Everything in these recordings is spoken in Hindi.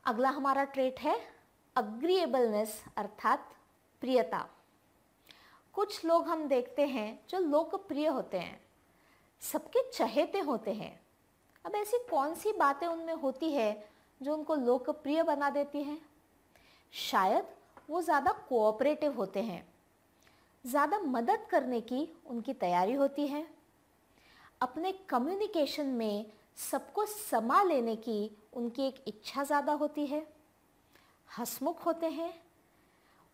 अगला हमारा ट्रेट है अग्रीएबलनेस अर्थात प्रियता। कुछ लोग हम देखते हैं जो लोकप्रिय होते हैं, सबके चहेते होते हैं। अब ऐसी कौन सी बातें उनमें होती है जो उनको लोकप्रिय बना देती हैं? शायद वो ज़्यादा कोऑपरेटिव होते हैं, ज़्यादा मदद करने की उनकी तैयारी होती है, अपने कम्युनिकेशन में सबको समा लेने की उनकी एक इच्छा ज़्यादा होती है, हंसमुख होते हैं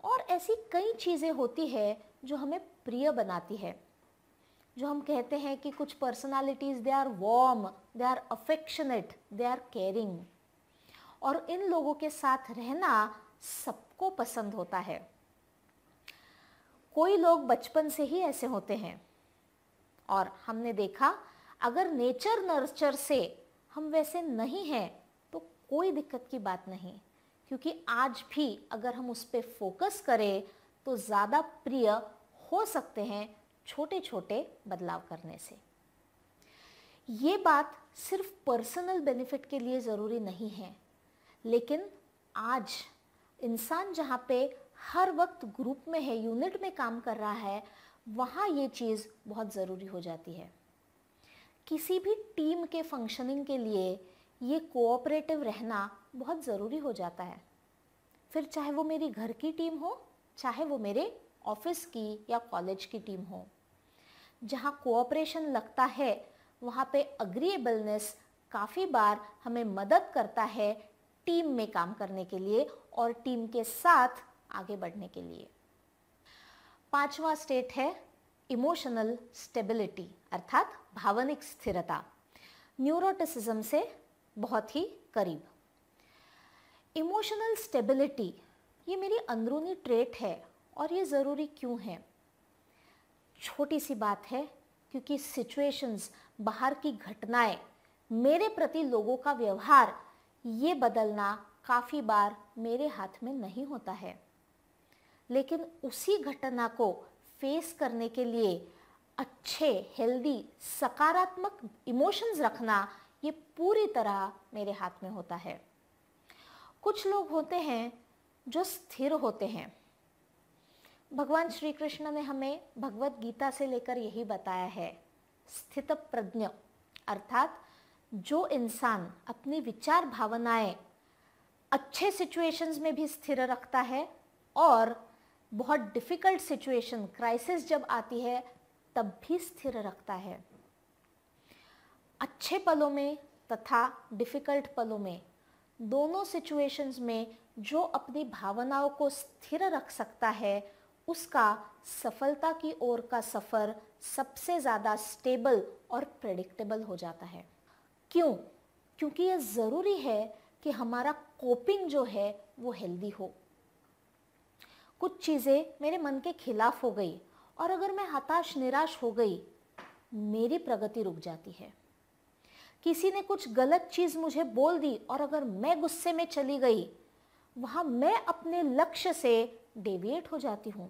और ऐसी कई चीज़ें होती है जो हमें प्रिय बनाती है। जो हम कहते हैं कि कुछ personalities they are warm, they are affectionate, they are caring, और इन लोगों के साथ रहना सबको पसंद होता है। कोई लोग बचपन से ही ऐसे होते हैं और हमने देखा अगर नेचर नर्चर से हम वैसे नहीं हैं तो कोई दिक्कत की बात नहीं, क्योंकि आज भी अगर हम उस पर फोकस करें तो ज़्यादा प्रिय हो सकते हैं छोटे छोटे बदलाव करने से। ये बात सिर्फ पर्सनल बेनिफिट के लिए ज़रूरी नहीं है, लेकिन आज इंसान जहाँ पे हर वक्त ग्रुप में है, यूनिट में काम कर रहा है, वहाँ ये चीज़ बहुत ज़रूरी हो जाती है। किसी भी टीम के फंक्शनिंग के लिए ये कोऑपरेटिव रहना बहुत ज़रूरी हो जाता है। फिर चाहे वो मेरी घर की टीम हो, चाहे वो मेरे ऑफिस की या कॉलेज की टीम हो, जहाँ कोऑपरेशन लगता है वहाँ पे अग्रीएबलनेस काफ़ी बार हमें मदद करता है टीम में काम करने के लिए और टीम के साथ आगे बढ़ने के लिए। पांचवा स्टेट है इमोशनल स्टेबिलिटी अर्थात भावनिक स्थिरता। न्यूरोटिसिज्म से बहुत ही करीब। इमोशनल स्टेबिलिटी ये मेरी अंदरूनी ट्रेट है और ये ज़रूरी क्यों है? छोटी सी बात है, क्योंकि सिचुएशंस, बाहर की घटनाएं, मेरे प्रति लोगों का व्यवहार, ये बदलना काफ़ी बार मेरे हाथ में नहीं होता है। लेकिन उसी घटना को फेस करने के लिए अच्छे, हेल्दी, सकारात्मक इमोशंस रखना ये पूरी तरह मेरे हाथ में होता है। कुछ लोग होते हैं जो स्थिर होते हैं। भगवान श्री कृष्ण ने हमें भगवत गीता से लेकर यही बताया है, स्थित प्रज्ञ अर्थात जो इंसान अपनी विचार भावनाएं अच्छे सिचुएशंस में भी स्थिर रखता है और बहुत डिफिकल्ट सिचुएशन, क्राइसिस जब आती है तब भी स्थिर रखता है। अच्छे पलों में तथा डिफिकल्ट पलों में, दोनों सिचुएशंस में जो अपनी भावनाओं को स्थिर रख सकता है उसका सफलता की ओर का सफ़र सबसे ज़्यादा स्टेबल और प्रेडिक्टेबल हो जाता है। क्यों? क्योंकि ये ज़रूरी है कि हमारा कोपिंग जो है वो हेल्दी हो। कुछ चीज़ें मेरे मन के खिलाफ हो गई और अगर मैं हताश निराश हो गई, मेरी प्रगति रुक जाती है। किसी ने कुछ गलत चीज़ मुझे बोल दी और अगर मैं गुस्से में चली गई, वहाँ मैं अपने लक्ष्य से डेविएट हो जाती हूँ।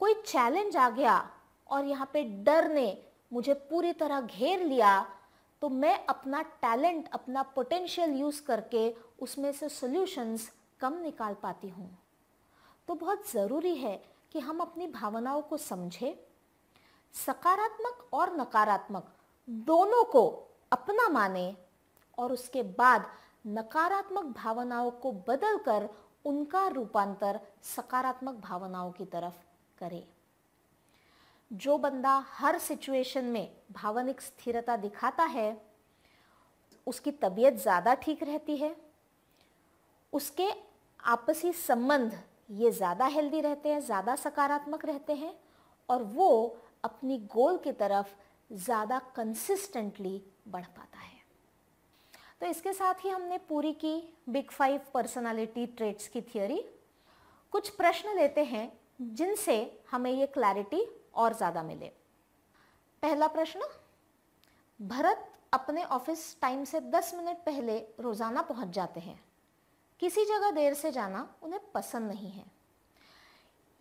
कोई चैलेंज आ गया और यहाँ पे डर ने मुझे पूरी तरह घेर लिया, तो मैं अपना टैलेंट, अपना पोटेंशियल यूज़ करके उसमें से सॉल्यूशंस कम निकाल पाती हूँ। तो बहुत ज़रूरी है कि हम अपनी भावनाओं को समझें, सकारात्मक और नकारात्मक दोनों को अपना माने और उसके बाद नकारात्मक भावनाओं को बदलकर उनका रूपांतर सकारात्मक भावनाओं की तरफ करें। जो बंदा हर सिचुएशन में भावनिक स्थिरता दिखाता है, उसकी तबीयत ज़्यादा ठीक रहती है, उसके आपसी संबंध ये ज़्यादा हेल्दी रहते हैं, ज़्यादा सकारात्मक रहते हैं और वो अपनी गोल की तरफ ज़्यादा कंसिस्टेंटली बढ़ पाता है। तो इसके साथ ही हमने पूरी की बिग 5 पर्सनालिटी ट्रेट्स की थियोरी। कुछ प्रश्न लेते हैं जिनसे हमें ये क्लैरिटी और ज़्यादा मिले। पहला प्रश्न, भरत अपने ऑफिस टाइम से 10 मिनट पहले रोज़ाना पहुंच जाते हैं। किसी जगह देर से जाना उन्हें पसंद नहीं है।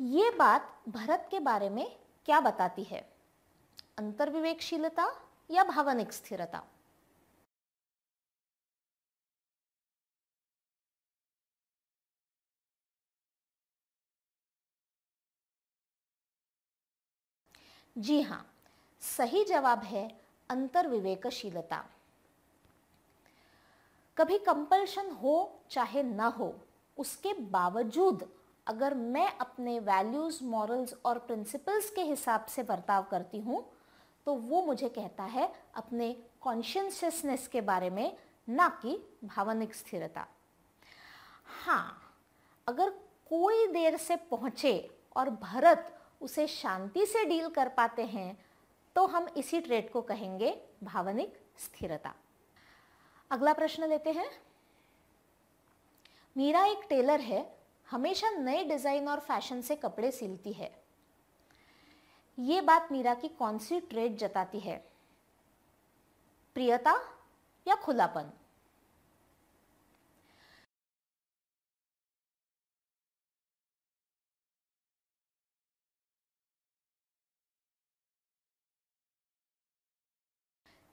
ये बात भरत के बारे में क्या बताती है? अंतर्विवेकशीलता या भावनिक स्थिरता? जी हाँ, सही जवाब है अंतर्विवेकशीलता। कभी कंपल्शन हो चाहे ना हो, उसके बावजूद अगर मैं अपने वैल्यूज, मॉरल्स और प्रिंसिपल्स के हिसाब से बर्ताव करती हूँ तो वो मुझे कहता है अपने कॉन्शियसनेस के बारे में, ना कि भावनिक स्थिरता। हाँ, अगर कोई देर से पहुंचे और भरत उसे शांति से डील कर पाते हैं तो हम इसी ट्रेट को कहेंगे भावनिक स्थिरता। अगला प्रश्न लेते हैं। मीरा एक टेलर है, हमेशा नए डिजाइन और फैशन से कपड़े सिलती है। ये बात मीरा की कौन सी ट्रेट जताती है? प्रियता या खुलापन?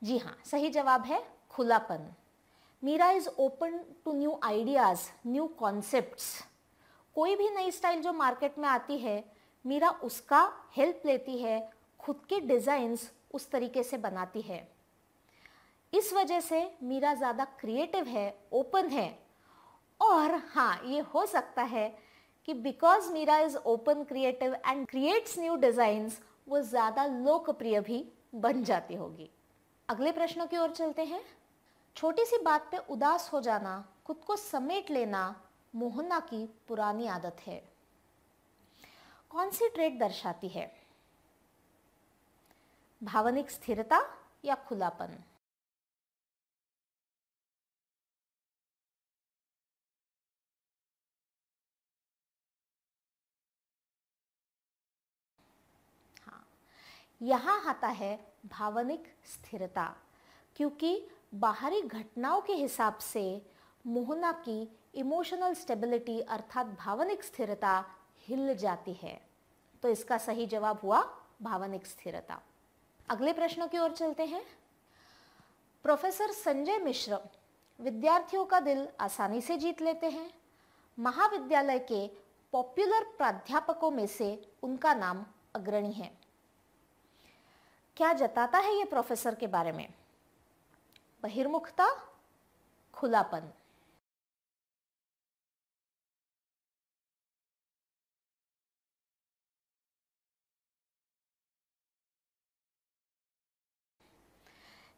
जी हाँ, सही जवाब है खुलापन। Meera is open to new ideas, new concepts. कोई भी नई स्टाइल जो मार्केट में आती है, मीरा उसका हेल्प लेती है, खुद के डिजाइन्स उस तरीके से बनाती है। इस वजह से मीरा ज़्यादा क्रिएटिव है, ओपन है। और हाँ, ये हो सकता है कि because Meera is open, creative and creates new designs, वो ज़्यादा लोकप्रिय भी बन जाती होगी। अगले प्रश्नों की ओर चलते हैं। छोटी सी बात पे उदास हो जाना, खुद को समेट लेना मोहना की पुरानी आदत है। कौन सी ट्रेट दर्शाती है? भावनिक स्थिरता या खुलापन? हाँ, यहाँ आता है भावनिक स्थिरता, क्योंकि बाहरी घटनाओं के हिसाब से मोहना की इमोशनल स्टेबिलिटी अर्थात भावनिक स्थिरता हिल जाती है। तो इसका सही जवाब हुआ भावनिक स्थिरता। अगले प्रश्नों की ओर चलते हैं। प्रोफेसर संजय मिश्र विद्यार्थियों का दिल आसानी से जीत लेते हैं। महाविद्यालय के पॉपुलर प्राध्यापकों में से उनका नाम अग्रणी है। क्या जताता है ये प्रोफेसर के बारे में? बहिर्मुखता, खुलापन?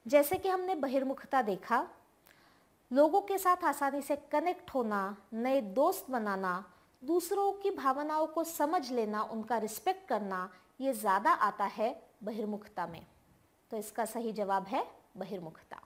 जैसे कि हमने बहिर्मुखता देखा, लोगों के साथ आसानी से कनेक्ट होना, नए दोस्त बनाना, दूसरों की भावनाओं को समझ लेना, उनका रिस्पेक्ट करना, ये ज़्यादा आता है बहिर्मुखता में। तो इसका सही जवाब है बहिर्मुखता।